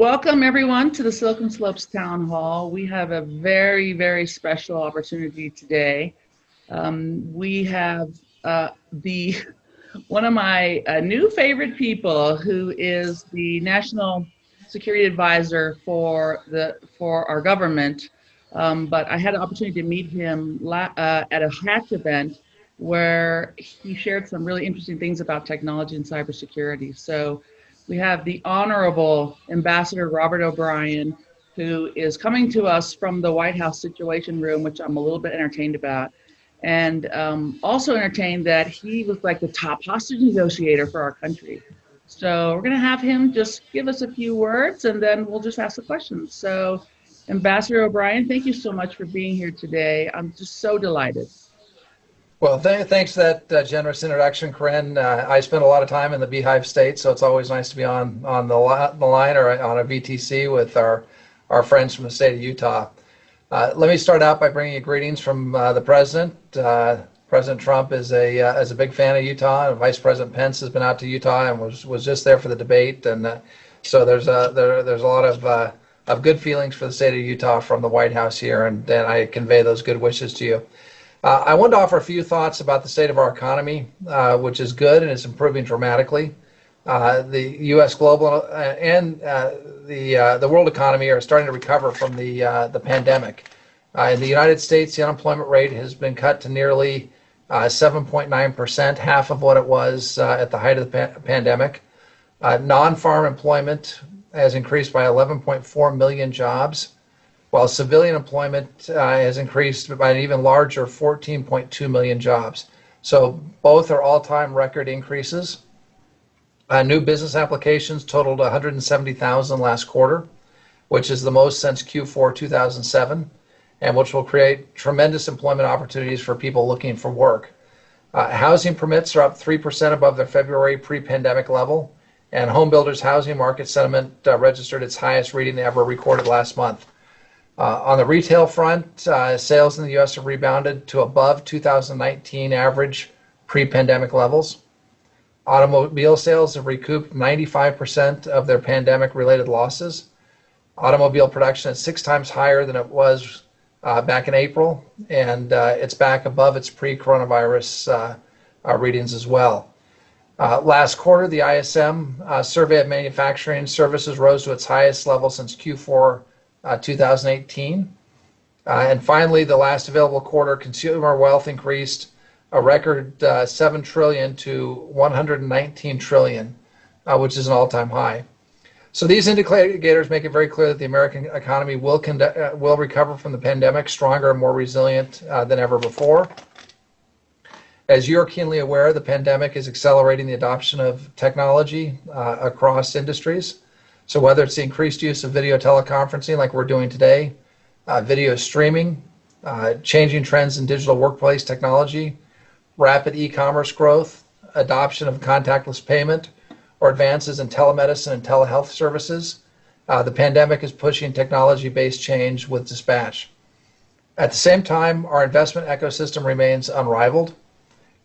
Welcome everyone to the Silicon Slopes Town Hall. We have a very, very special opportunity today. We have the one of my new favorite people, who is the National Security Advisor for our government. But I had an opportunity to meet him at a Hatch event where he shared some really interesting things about technology and cybersecurity. So we have the Honorable Ambassador Robert O'Brien, who is coming to us from the White House Situation Room, which I'm a little bit entertained about. And also entertained that he was like the top hostage negotiator for our country. So we're going to have him just give us a few words, and then we'll just ask the questions. So Ambassador O'Brien, thank you so much for being here today. I'm just so delighted. Well, thanks for that generous introduction, Corinne. I spent a lot of time in the Beehive State, so it's always nice to be on the line or on a VTC with our friends from the state of Utah. Let me start out by bringing you greetings from the President. President Trump is a big fan of Utah, and Vice President Pence has been out to Utah and was just there for the debate. And so there's a lot of good feelings for the state of Utah from the White House here, and I convey those good wishes to you. I wanted to offer a few thoughts about the state of our economy, which is good and is improving dramatically. The U.S. global and the world economy are starting to recover from the pandemic. In the United States, the unemployment rate has been cut to nearly 7.9%, half of what it was at the height of the pandemic. Non-farm employment has increased by 11.4 million jobs, while civilian employment has increased by an even larger 14.2 million jobs. So both are all-time record increases. New business applications totaled 170,000 last quarter, which is the most since Q4 2007, and which will create tremendous employment opportunities for people looking for work. Housing permits are up 3% above their February pre-pandemic level, and home builders' housing market sentiment registered its highest reading ever recorded last month. On the retail front, sales in the U.S. have rebounded to above 2019 average pre-pandemic levels. Automobile sales have recouped 95% of their pandemic-related losses. Automobile production is 6 times higher than it was back in April, and it's back above its pre-coronavirus readings as well. Last quarter, the ISM survey of manufacturing services rose to its highest level since Q4 2018. And finally, the last available quarter, consumer wealth increased a record 7 trillion to 119 trillion, which is an all-time high. So these indicators make it very clear that the American economy will recover from the pandemic stronger and more resilient than ever before. As you're keenly aware, the pandemic is accelerating the adoption of technology across industries. So whether it's the increased use of video teleconferencing like we're doing today, video streaming, changing trends in digital workplace technology, rapid e-commerce growth, adoption of contactless payment, or advances in telemedicine and telehealth services, the pandemic is pushing technology-based change with dispatch. At the same time, our investment ecosystem remains unrivaled.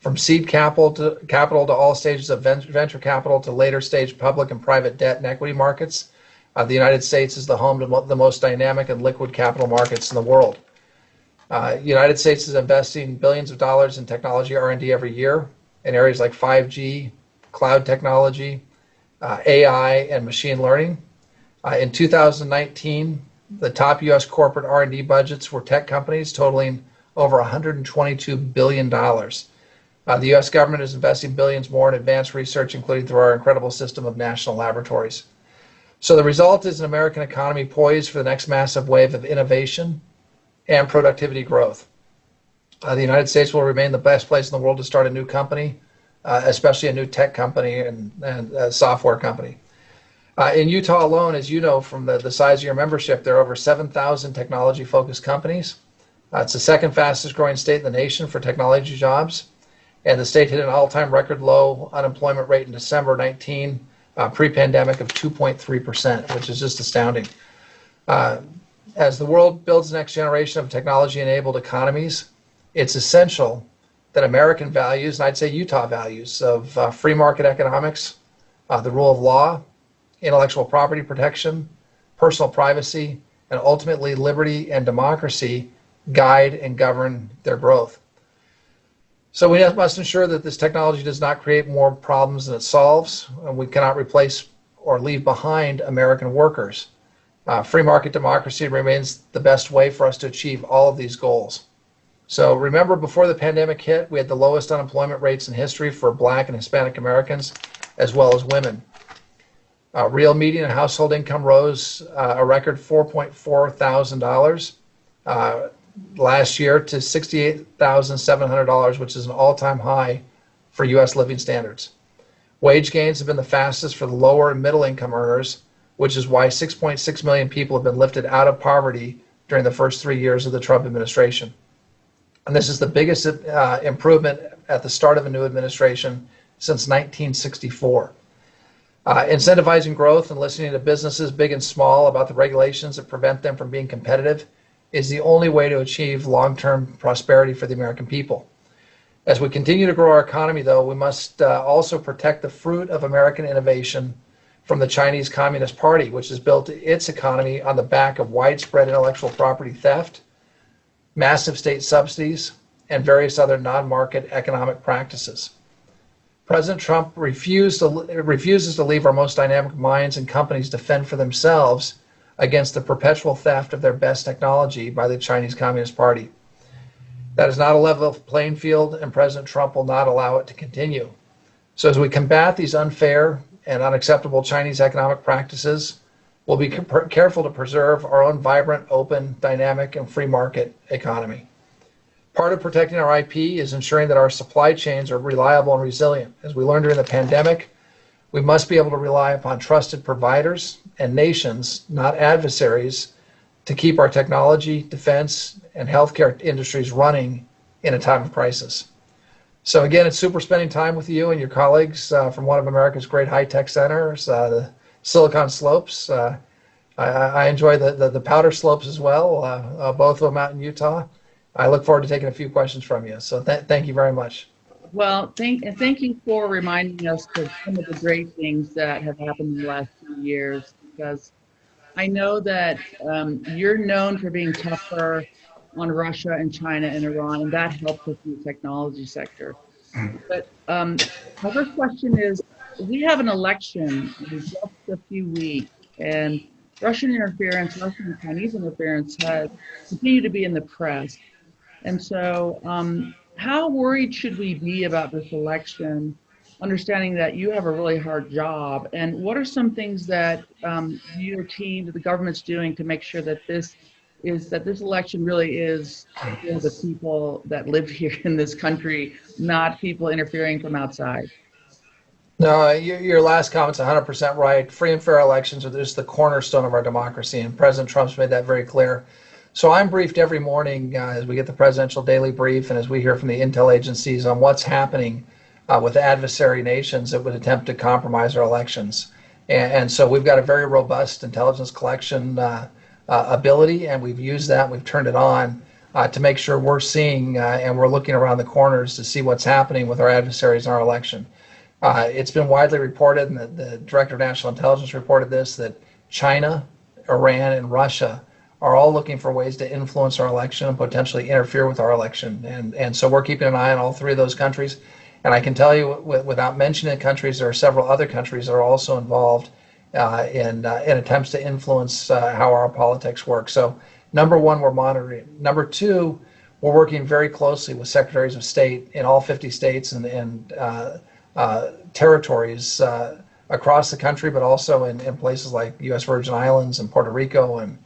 From seed capital to all stages of venture capital to later stage public and private debt and equity markets, the United States is the home to the most dynamic and liquid capital markets in the world. The United States is investing billions of dollars in technology R&D every year in areas like 5G, cloud technology, AI, and machine learning. In 2019, the top U.S. corporate R&D budgets were tech companies totaling over $122 billion. The U.S. government is investing billions more in advanced research, including through our incredible system of national laboratories. So the result is an American economy poised for the next massive wave of innovation and productivity growth. The United States will remain the best place in the world to start a new company, especially a new tech company and a software company. In Utah alone, as you know from the size of your membership, there are over 7,000 technology-focused companies. It's the second fastest growing state in the nation for technology jobs. And the state hit an all-time record low unemployment rate in December 19, pre-pandemic of 2.3%, which is just astounding. As the world builds the next generation of technology-enabled economies, it's essential that American values, and I'd say Utah values, of free market economics, the rule of law, intellectual property protection, personal privacy, and ultimately liberty and democracy guide and govern their growth. So we must ensure that this technology does not create more problems than it solves, and we cannot replace or leave behind American workers. Free market democracy remains the best way for us to achieve all of these goals. So remember, before the pandemic hit, we had the lowest unemployment rates in history for Black and Hispanic Americans, as well as women. Real median household income rose a record $4.4 thousand last year to $68,700, which is an all-time high for U.S. living standards. Wage gains have been the fastest for the lower and middle income earners, which is why 6.6 million people have been lifted out of poverty during the first 3 years of the Trump administration. And this is the biggest improvement at the start of a new administration since 1964. Incentivizing growth and listening to businesses big and small about the regulations that prevent them from being competitive is the only way to achieve long-term prosperity for the American people. As we continue to grow our economy, though, we must also protect the fruit of American innovation from the Chinese Communist Party, which has built its economy on the back of widespread intellectual property theft, massive state subsidies, and various other non-market economic practices. President Trump refuses to leave our most dynamic minds and companies to fend for themselves against the perpetual theft of their best technology by the Chinese Communist Party. That is not a level playing field, and President Trump will not allow it to continue. So as we combat these unfair and unacceptable Chinese economic practices, we'll be careful to preserve our own vibrant, open, dynamic, and free market economy. Part of protecting our IP is ensuring that our supply chains are reliable and resilient. As we learned during the pandemic, we must be able to rely upon trusted providers and nations, not adversaries, to keep our technology, defense, and healthcare industries running in a time of crisis. So again, it's super spending time with you and your colleagues from one of America's great high-tech centers, the Silicon Slopes. I enjoy the Powder Slopes as well, both of them out in Utah. I look forward to taking a few questions from you. So thank you very much. Well, thank you for reminding us of some of the great things that have happened in the last few years, because I know that you're known for being tougher on Russia and China and Iran, and that helps with the technology sector. But my first question is, we have an election in just a few weeks, and Russian and Chinese interference has continued to be in the press. And so how worried should we be about this election, understanding that you have a really hard job? And what are some things that your team, that the government's doing to make sure that this election really is the people that live here in this country, not people interfering from outside? No, your last comment's 100% right. Free and fair elections are just the cornerstone of our democracy, and President Trump's made that very clear. So I'm briefed every morning as we get the presidential daily brief and as we hear from the intel agencies on what's happening with adversary nations that would attempt to compromise our elections. And so we've got a very robust intelligence collection ability, and we've used that, we've turned it on to make sure we're seeing and we're looking around the corners to see what's happening with our adversaries in our election. It's been widely reported, and the Director of National Intelligence reported this, that China, Iran, and Russia are all looking for ways to influence our election and potentially interfere with our election. And so we're keeping an eye on all three of those countries. And I can tell you, without mentioning countries, there are several other countries that are also involved in attempts to influence how our politics work. So number one, we're monitoring. Number two, we're working very closely with secretaries of state in all 50 states and territories across the country, but also in places like U.S. Virgin Islands and Puerto Rico and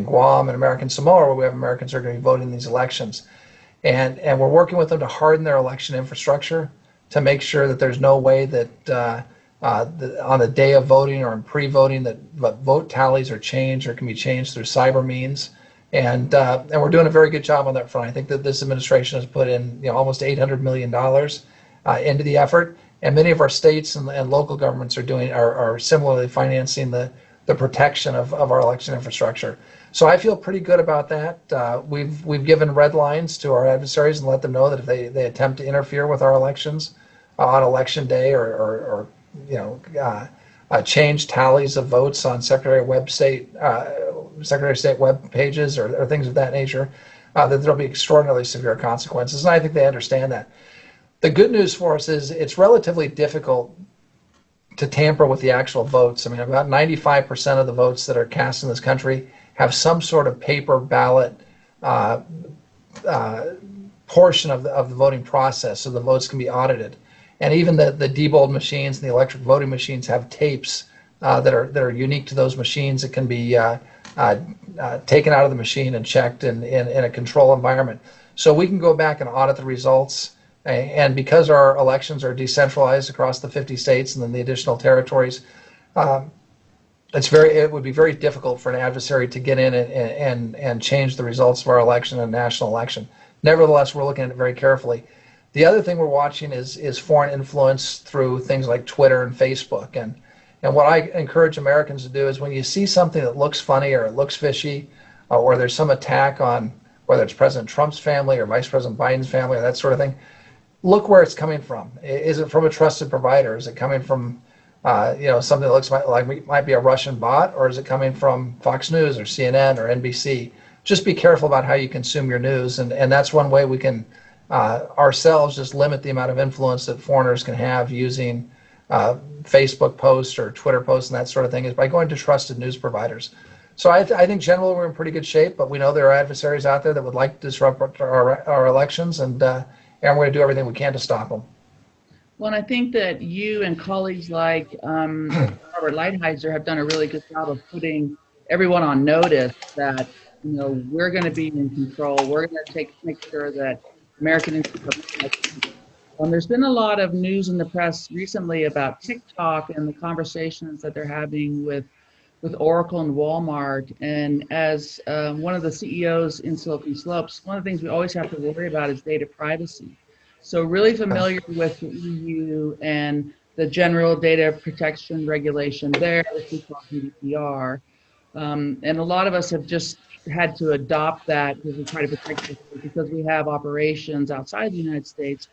Guam and American Samoa, where we have Americans who are going to be voting in these elections. And we're working with them to harden their election infrastructure to make sure that there's no way that on the day of voting or in pre-voting that vote tallies are changed or can be changed through cyber means. And we're doing a very good job on that front. I think that this administration has put in almost $800 million into the effort. And many of our states and local governments are similarly financing the protection of our election infrastructure. So I feel pretty good about that. We've given red lines to our adversaries and let them know that if they attempt to interfere with our elections on election day or change tallies of votes on Secretary of State web pages or things of that nature, that there'll be extraordinarily severe consequences. And I think they understand that. The good news for us is it's relatively difficult to tamper with the actual votes. I mean, about 95% of the votes that are cast in this country have some sort of paper ballot portion of the voting process, so the votes can be audited. And even the Diebold machines and the electric voting machines have tapes that are unique to those machines that can be taken out of the machine and checked in a control environment. So we can go back and audit the results. And because our elections are decentralized across the 50 states and then the additional territories, it would be very difficult for an adversary to get in and change the results of our election and national election. Nevertheless, we're looking at it very carefully. The other thing we're watching is foreign influence through things like Twitter and Facebook. And what I encourage Americans to do is when you see something that looks funny or it looks fishy, or there's some attack on whether it's President Trump's family or Vice President Biden's family or that sort of thing, look where it's coming from. Is it from a trusted provider? Is it coming from something that looks like it might be a Russian bot, or is it coming from Fox News or CNN or NBC? Just be careful about how you consume your news, and that's one way we can ourselves just limit the amount of influence that foreigners can have using Facebook posts or Twitter posts and that sort of thing, is by going to trusted news providers. So I think generally we're in pretty good shape, but we know there are adversaries out there that would like to disrupt our elections, and we're going to do everything we can to stop them. Well, and I think that you and colleagues like Robert Lighthizer have done a really good job of putting everyone on notice that we're going to be in control. We're going to make sure that American institutions. There's been a lot of news in the press recently about TikTok and the conversations that they're having with Oracle and Walmart. And as one of the CEOs in Silicon Slopes, one of the things we always have to worry about is data privacy. So really familiar with the EU and the general data protection regulation there, which we call GDPR. And a lot of us have just had to adopt that because we try to protect it because we have operations outside the United States.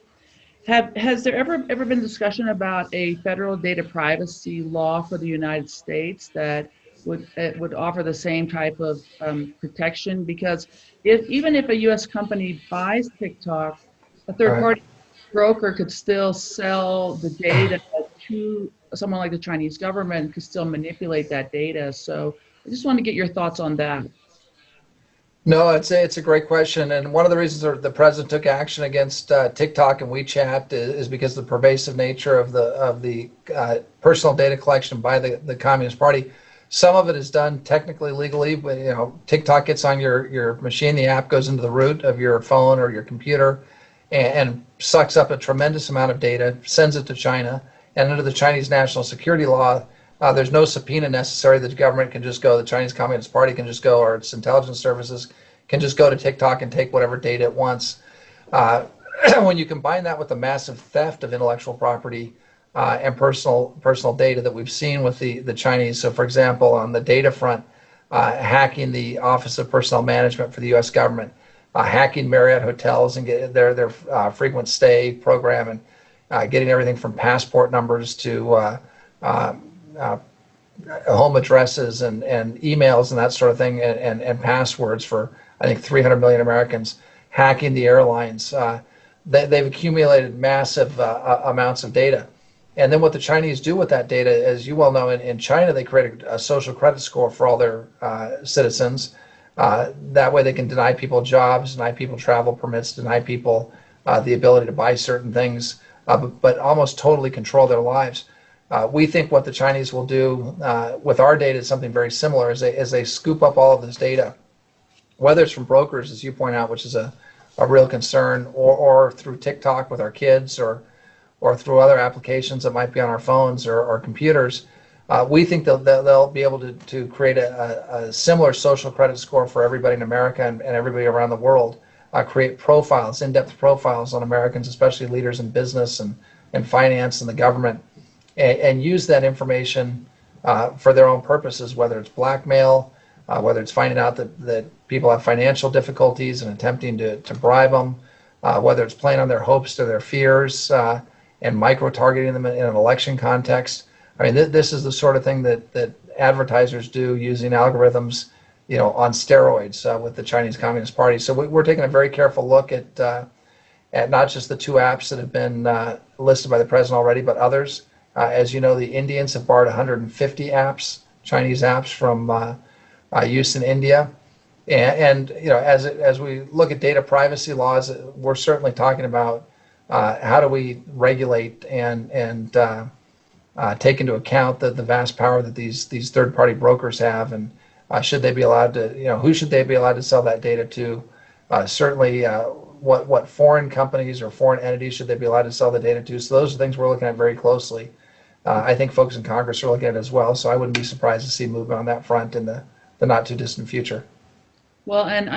Has there ever been discussion about a federal data privacy law for the United States that would offer the same type of protection? Because even if a U.S. company buys TikTok, a third-party broker could still sell the data to someone like the Chinese government, could still manipulate that data. So I just want to get your thoughts on that. No, it's a great question, and one of the reasons the president took action against TikTok and WeChat is because of the pervasive nature of the personal data collection by the Communist Party. Some of it is done technically legally, but TikTok gets on your machine, the app goes into the root of your phone or your computer, and sucks up a tremendous amount of data, sends it to China, and under the Chinese national security law, there's no subpoena necessary. The government can just go, the Chinese Communist Party can just go, or its intelligence services can just go to TikTok and take whatever data it wants. When you combine that with the massive theft of intellectual property and personal data that we've seen with the Chinese, so for example, on the data front, hacking the Office of Personnel Management for the U.S. government, hacking Marriott hotels and get their frequent stay program, and getting everything from passport numbers to home addresses and emails and that sort of thing, and passwords for I think 300 million Americans, hacking the airlines. They've accumulated massive amounts of data. And then what the Chinese do with that data, as you well know, in China, they created a social credit score for all their citizens. That way they can deny people jobs, deny people travel permits, deny people the ability to buy certain things, but almost totally control their lives. We think what the Chinese will do with our data is something very similar, as they scoop up all of this data, whether it's from brokers, as you point out, which is a real concern, or through TikTok with our kids, or through other applications that might be on our phones or computers. We think they'll be able to create a similar social credit score for everybody in America and everybody around the world, create profiles, in-depth profiles on Americans, especially leaders in business and finance and the government, and use that information for their own purposes, whether it's blackmail, whether it's finding out that people have financial difficulties and attempting to bribe them, whether it's playing on their hopes or their fears and micro-targeting them in an election context. I mean, this is the sort of thing that advertisers do using algorithms, on steroids with the Chinese Communist Party. So we're taking a very careful look at not just the two apps that have been listed by the president already, but others. As you know, the Indians have barred 150 apps, Chinese apps, from use in India. And as we look at data privacy laws, we're certainly talking about how do we regulate and take into account the vast power that these third-party brokers have, and should they be allowed to, who should they be allowed to sell that data to? Certainly, what foreign companies or foreign entities should they be allowed to sell the data to? So those are things we're looking at very closely. I think folks in Congress are looking at it as well, so I wouldn't be surprised to see movement on that front in the not too distant future. Well, and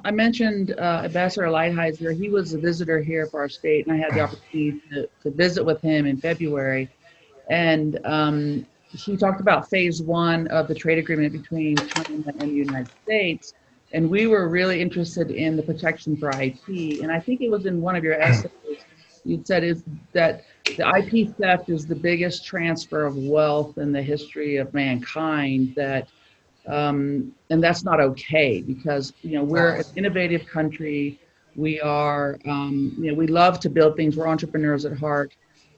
I mentioned Ambassador Lighthizer. He was a visitor here for our state, and I had the opportunity to visit with him in February. And he talked about phase one of the trade agreement between China and the United States. And we were really interested in the protection for IP. And I think it was in one of your essays you'd said is that the IP theft is the biggest transfer of wealth in the history of mankind. And that's not okay, because we're an innovative country. We are we love to build things. We're entrepreneurs at heart.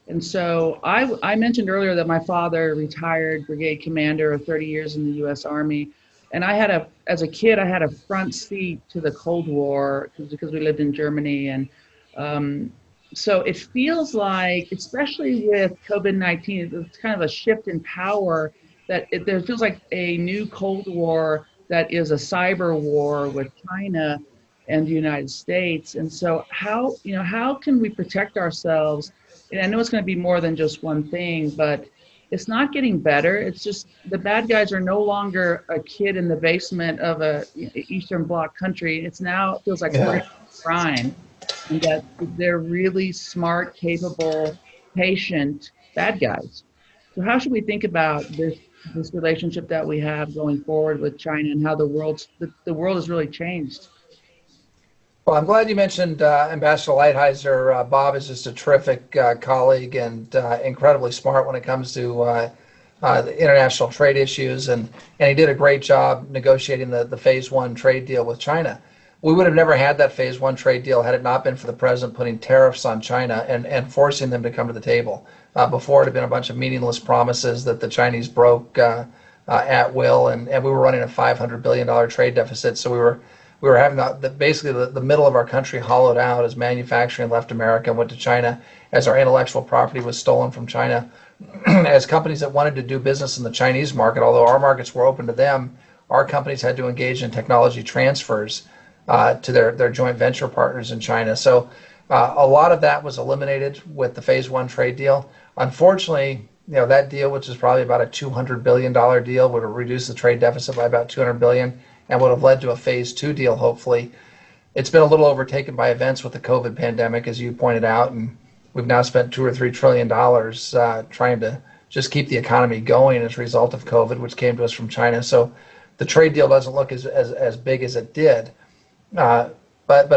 And so I mentioned earlier that my father retired brigade commander of 30 years in the U.S. Army. And as a kid, I had a front seat to the Cold War because we lived in Germany. And so it feels like, especially with COVID-19, it's kind of a shift in power, that there feels like a new Cold War that is a cyber war with China and the United States. And so how can we protect ourselves? And I know it's going to be more than just one thing, but it's not getting better. It's just the bad guys are no longer a kid in the basement of a Eastern Bloc country. It feels like crime, and that they're really smart, capable, patient bad guys. So how should we think about this relationship that we have going forward with China, and how the world has really changed? Well, I'm glad you mentioned Ambassador Lighthizer. Bob is just a terrific colleague and incredibly smart when it comes to the international trade issues, and he did a great job negotiating the phase one trade deal with China. We would have never had that phase one trade deal had it not been for the president putting tariffs on China and forcing them to come to the table. Before, it had been a bunch of meaningless promises that the Chinese broke at will, and we were running a $500 billion trade deficit. So we were having basically the middle of our country hollowed out as manufacturing left America and went to China, as our intellectual property was stolen from China, as companies that wanted to do business in the Chinese market, although our markets were open to them, our companies had to engage in technology transfers to their joint venture partners in China. So a lot of that was eliminated with the phase one trade deal. Unfortunately, that deal, which is probably about a $200 billion deal, would have reduced the trade deficit by about $200 billion and would have led to a phase two deal, hopefully. It's been a little overtaken by events with the COVID pandemic, as you pointed out, and we've now spent $2 or $3 trillion trying to just keep the economy going as a result of COVID, which came to us from China. So the trade deal doesn't look as big as it did. But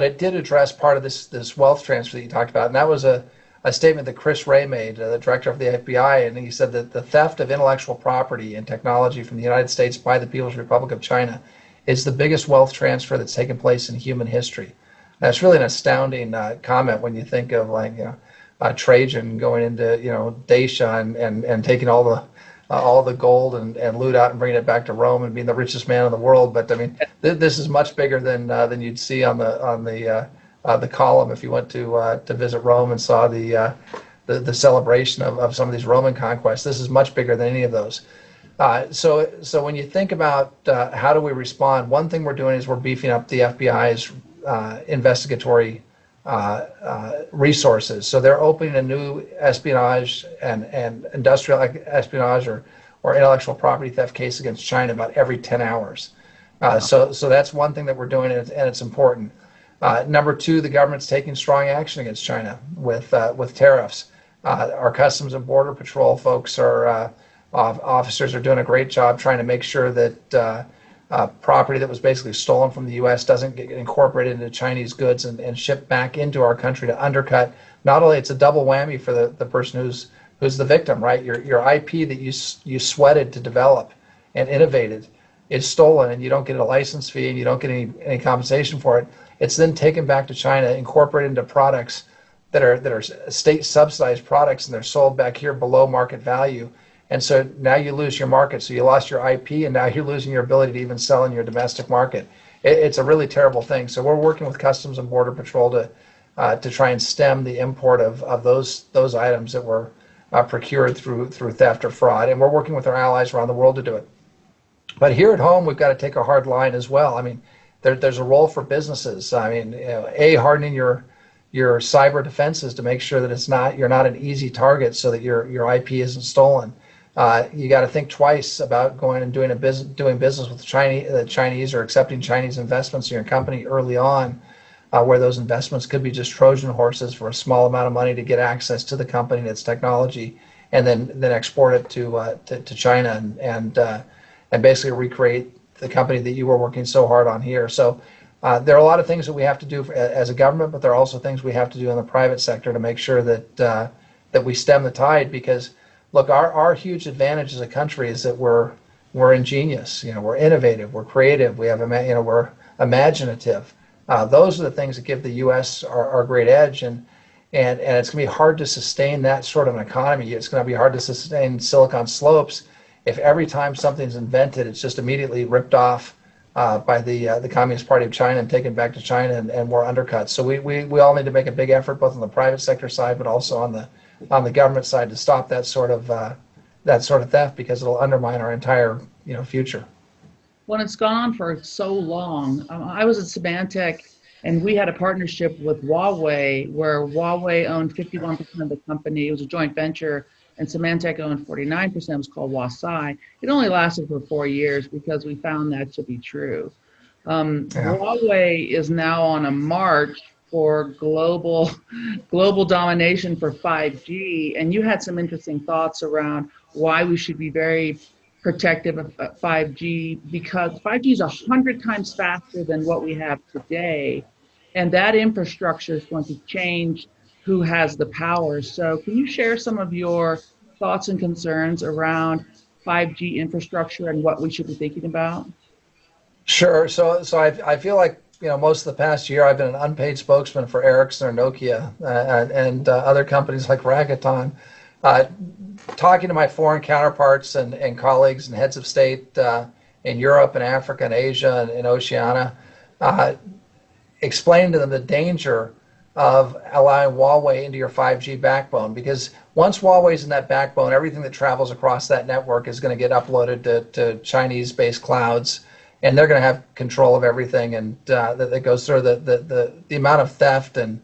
it did address part of this wealth transfer that you talked about, and that was a statement that Chris Wray made, the director of the FBI, and he said that the theft of intellectual property and technology from the United States by the People's Republic of China is the biggest wealth transfer that's taken place in human history. That's really an astounding comment when you think of Trajan going into Dacia and taking all the gold and loot out and bringing it back to Rome and being the richest man in the world. But I mean, this is much bigger than you'd see on the column if you went to visit Rome and saw the celebration of some of these Roman conquests. This is much bigger than any of those. So when you think about how do we respond, one thing we're doing is we're beefing up the FBI's investigatory resources. So they're opening a new espionage and industrial espionage or intellectual property theft case against China about every 10 hours. So that's one thing that we're doing, and it's important. Number two, the government's taking strong action against China with tariffs. Our Customs and Border Patrol folks officers are doing a great job trying to make sure that property that was basically stolen from the U.S. doesn't get incorporated into Chinese goods and shipped back into our country to undercut. Not only it's a double whammy for the person who's who's the victim, right? Your IP that you sweated to develop and innovated is stolen, and you don't get a license fee and you don't get any compensation for it. It's then taken back to China, incorporated into products that are state subsidized products, and they're sold back here below market value. And so now you lose your market. So you lost your IP, and now you're losing your ability to even sell in your domestic market. It's a really terrible thing. So we're working with Customs and Border Patrol to try and stem the import of those items that were procured through theft or fraud. And we're working with our allies around the world to do it. But here at home, we've got to take a hard line as well. I mean, there's a role for businesses. I mean, hardening your cyber defenses to make sure that you're not an easy target, so that your IP isn't stolen. You got to think twice about going and doing business with the Chinese, or accepting Chinese investments in your company early on, where those investments could be just Trojan horses for a small amount of money to get access to the company and its technology, and then export it to China and basically recreate the company that you were working so hard on here. So there are a lot of things that we have to do as a government, but there are also things we have to do in the private sector to make sure that we stem the tide. Because look, our huge advantage as a country is that we're ingenious. We're innovative, we're creative, we're imaginative. Those are the things that give the U.S. our great edge, and it's going to be hard to sustain that sort of an economy. It's going to be hard to sustain Silicon Slopes if every time something's invented, it's just immediately ripped off by the Communist Party of China and taken back to China, and we're undercut. So we all need to make a big effort, both on the private sector side, but also on the government side, to stop that sort of theft, because it'll undermine our entire future. When it's gone on for so long, I was at Symantec, and we had a partnership with Huawei, where Huawei owned 51% of the company. It was a joint venture, and Symantec owned 49%. It was called Huasai. It only lasted for 4 years because we found that to be true. Huawei is now on a march for global domination for 5G, and you had some interesting thoughts around why we should be very protective of 5G, because 5G is 100 times faster than what we have today, and that infrastructure is going to change who has the power. So can you share some of your thoughts and concerns around 5G infrastructure and what we should be thinking about? Sure. So I feel like most of the past year I've been an unpaid spokesman for Ericsson or Nokia and other companies like Rakuten, talking to my foreign counterparts and colleagues and heads of state in Europe and Africa and Asia and Oceania, explaining to them the danger of allowing Huawei into your 5G backbone. Because once Huawei's in that backbone, everything that travels across that network is going to get uploaded to Chinese-based clouds, and they're going to have control of everything, and that goes through the amount of theft and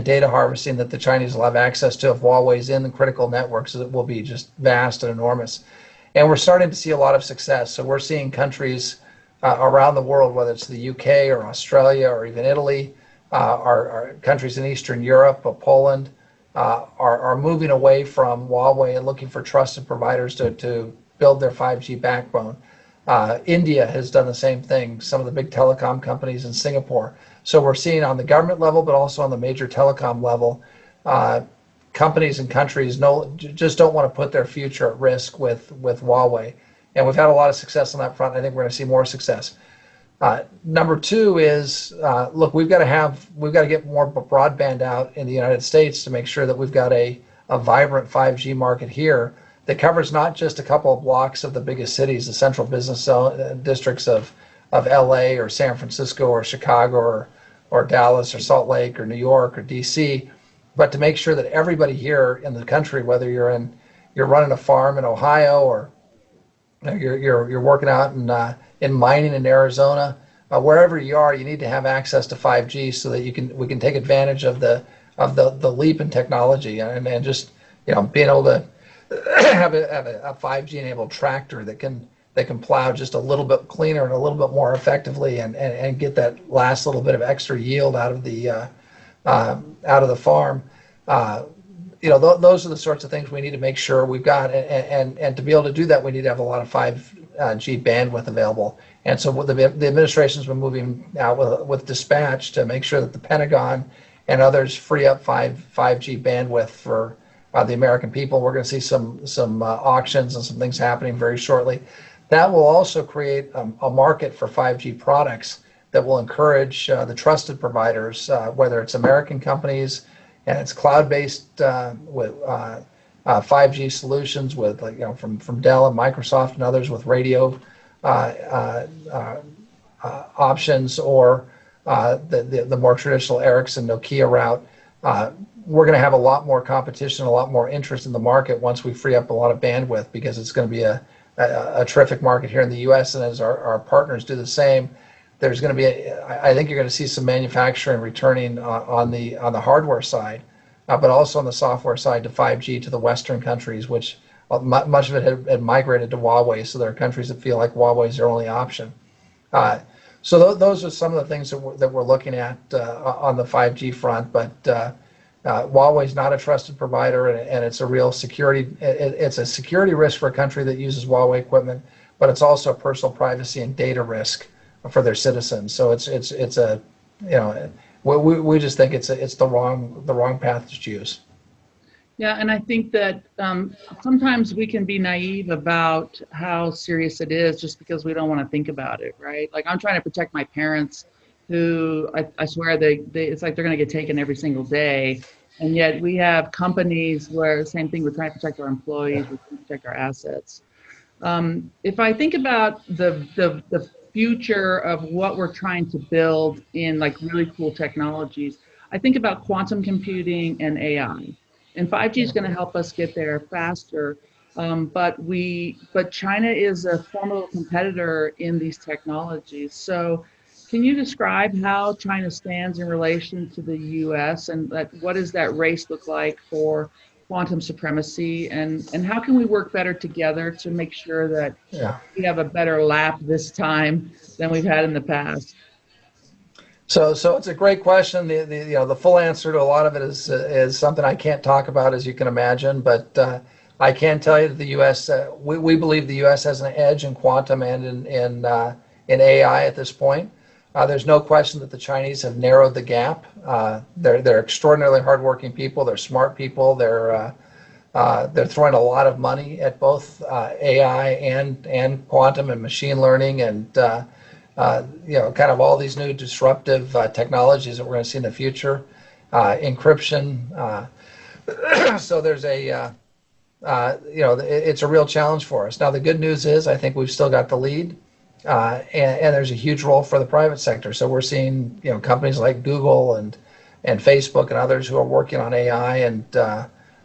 data harvesting that the Chinese will have access to if Huawei's in the critical networks. It will be just vast and enormous. And we're starting to see a lot of success. So we're seeing countries around the world, whether it's the UK or Australia or even Italy, our countries in Eastern Europe, Poland, are moving away from Huawei and looking for trusted providers to build their 5G backbone. India has done the same thing, some of the big telecom companies in Singapore. So we're seeing on the government level, but also on the major telecom level, companies and countries just don't want to put their future at risk with Huawei. And we've had a lot of success on that front. I think we're going to see more success. Number two is, look, we've got to get more broadband out in the United States to make sure that we've got a vibrant 5G market here that covers not just a couple of blocks of the biggest cities, the central business districts of LA or San Francisco or Chicago or Dallas or Salt Lake or New York or DC, but to make sure that everybody here in the country, whether you're running a farm in Ohio or you're working out in mining in Arizona, wherever you are, you need to have access to 5G so that we can take advantage of the leap in technology and just being able to have a 5G enabled tractor that can plow just a little bit cleaner and a little bit more effectively and get that last little bit of extra yield out of the farm. Those are the sorts of things we need to make sure we've got, and to be able to do that, we need to have a lot of 5G bandwidth available. And so the administration's been moving out with dispatch to make sure that the Pentagon and others free up 5G bandwidth for the American people. We're going to see some auctions and some things happening very shortly. That will also create a market for 5G products that will encourage the trusted providers, whether it's American companies and it's cloud-based with 5G solutions with, like, from Dell and Microsoft and others with radio options, or the more traditional Ericsson, Nokia route. We're going to have a lot more competition, a lot more interest in the market once we free up a lot of bandwidth, because it's going to be a terrific market here in the U.S. And as our partners do the same, there's going to be I think you're going to see some manufacturing returning on the hardware side, but also on the software side to 5G to the Western countries, which much of it had migrated to Huawei. So there are countries that feel like Huawei is their only option. So those are some of the things that we're looking at on the 5G front. But Huawei is not a trusted provider, and it's a real security. It's a security risk for a country that uses Huawei equipment, but it's also a personal privacy and data risk for their citizens. So it's a, we just think it's the wrong path to choose. Yeah, and I think that sometimes we can be naive about how serious it is just because we don't want to think about it, right? Like, I'm trying to protect my parents, who I swear it's like they're going to get taken every single day, and yet we have companies where same thing. We're trying to protect our employees, we're trying to protect our assets. If I think about the future of what we're trying to build in, like, really cool technologies, I think about quantum computing and AI. And 5G is going to help us get there faster, but China is a formidable competitor in these technologies. So, can you describe how China stands in relation to the U.S. and what does that race look like for quantum supremacy, and how can we work better together to make sure that we have a better lap this time than we've had in the past? So it's a great question. The full answer to a lot of it is something I can't talk about, as you can imagine. But I can tell you that the U.S. We believe the U.S. has an edge in quantum and in AI at this point. There's no question that the Chinese have narrowed the gap. They're extraordinarily hardworking people. They're smart people. They're throwing a lot of money at both AI and quantum and machine learning and kind of all these new disruptive technologies that we're going to see in the future, encryption. So there's it's a real challenge for us. Now, the good news is I think we've still got the lead, and there's a huge role for the private sector. So we're seeing companies like Google and Facebook and others who are working on AI and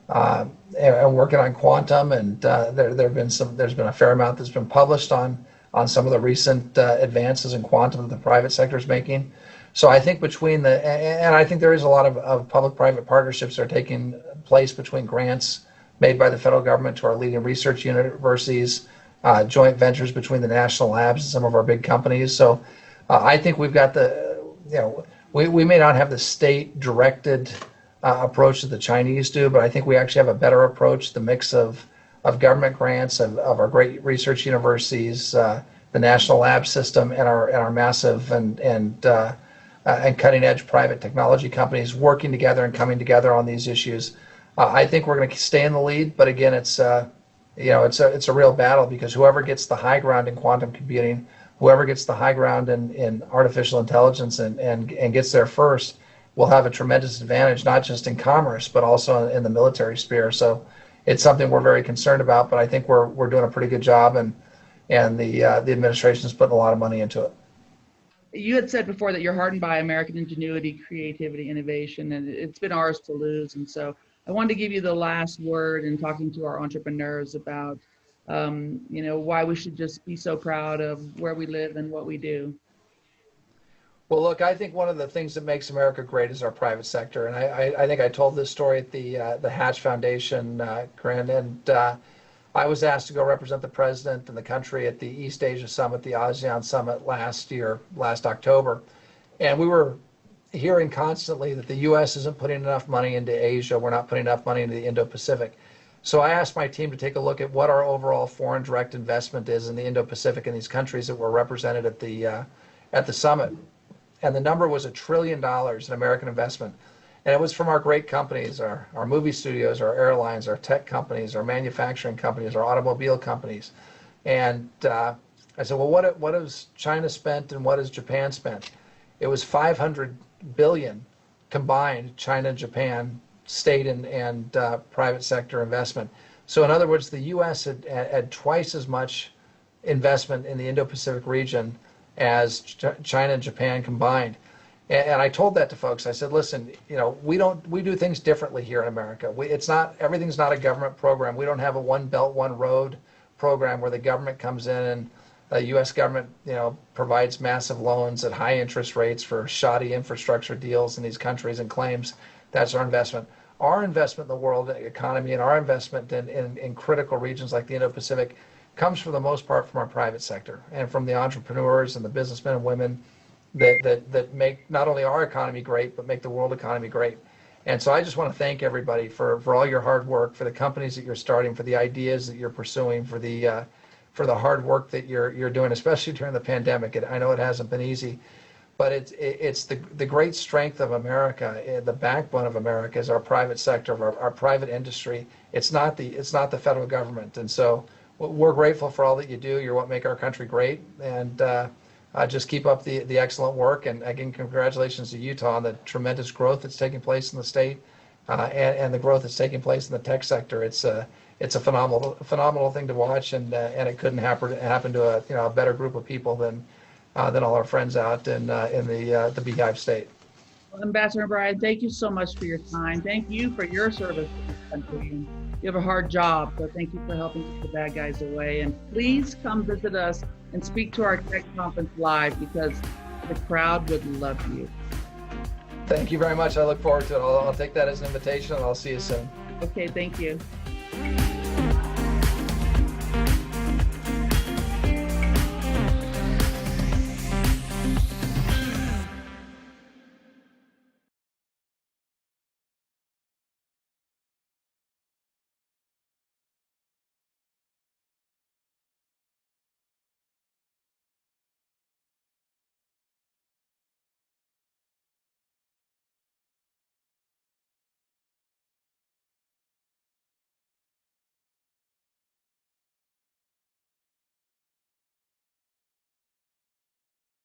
working on quantum, and there's been a fair amount that's been published on some of the recent advances in quantum that the private sector is making. So I think I think there is a lot of public-private partnerships that are taking place between grants made by the federal government to our leading research universities, joint ventures between the national labs and some of our big companies. So I think we've got we may not have the state-directed approach that the Chinese do, but I think we actually have a better approach, the mix of government grants, of our great research universities, the national lab system, and our massive and cutting edge private technology companies working together and coming together on these issues. I think we're going to stay in the lead, but again, it's a real battle, because whoever gets the high ground in quantum computing, whoever gets the high ground in artificial intelligence and gets there first will have a tremendous advantage, not just in commerce, but also in the military sphere. So it's something we're very concerned about, but I think we're doing a pretty good job, and the administration is putting a lot of money into it. You had said before that you're heartened by American ingenuity, creativity, innovation, and it's been ours to lose. And so I wanted to give you the last word in talking to our entrepreneurs about, why we should just be so proud of where we live and what we do. Well, look, I think one of the things that makes America great is our private sector. And I think I told this story at the Hatch Foundation, Corinne, and I was asked to go represent the president and the country at the East Asia Summit, the ASEAN Summit last October. And we were hearing constantly that the U.S. isn't putting enough money into Asia. We're not putting enough money into the Indo-Pacific. So I asked my team to take a look at what our overall foreign direct investment is in the Indo-Pacific and these countries that were represented at the summit. And the number was $1 trillion in American investment. And it was from our great companies, our movie studios, our airlines, our tech companies, our manufacturing companies, our automobile companies. And I said, well, what has China spent and what has Japan spent? It was 500 billion combined, China, Japan, state and private sector investment. So in other words, the U.S. had twice as much investment in the Indo-Pacific region as China and Japan combined. And I told that to folks. I said, listen, we do things differently here in America. Everything's not a government program. We don't have a one belt, one road program where the government comes in and the U.S. government, provides massive loans at high interest rates for shoddy infrastructure deals in these countries and claims that's our investment. Our investment in the world economy and our investment in critical regions like the Indo-Pacific comes for the most part from our private sector and from the entrepreneurs and the businessmen and women that make not only our economy great, but make the world economy great. And so I just want to thank everybody for all your hard work, for the companies that you're starting, for the ideas that you're pursuing, for the hard work that you're doing, especially during the pandemic. I know it hasn't been easy, but it's the great strength of America. The backbone of America is our private sector, our private industry. It's not the federal government. And so we're grateful for all that you do. You're what make our country great. And just keep up the excellent work. And again, congratulations to Utah on the tremendous growth that's taking place in the state and the growth that's taking place in the tech sector. It's a phenomenal thing to watch, and it couldn't happen to a better group of people than all our friends out in the Beehive State. Well, Ambassador Bryan, thank you so much for your time. Thank you for your service to this country. And you have a hard job, so thank you for helping keep the bad guys away. And please come visit us and speak to our tech conference live, because the crowd would love you. Thank you very much. I look forward to it. I'll take that as an invitation, and I'll see you soon. Okay, thank you.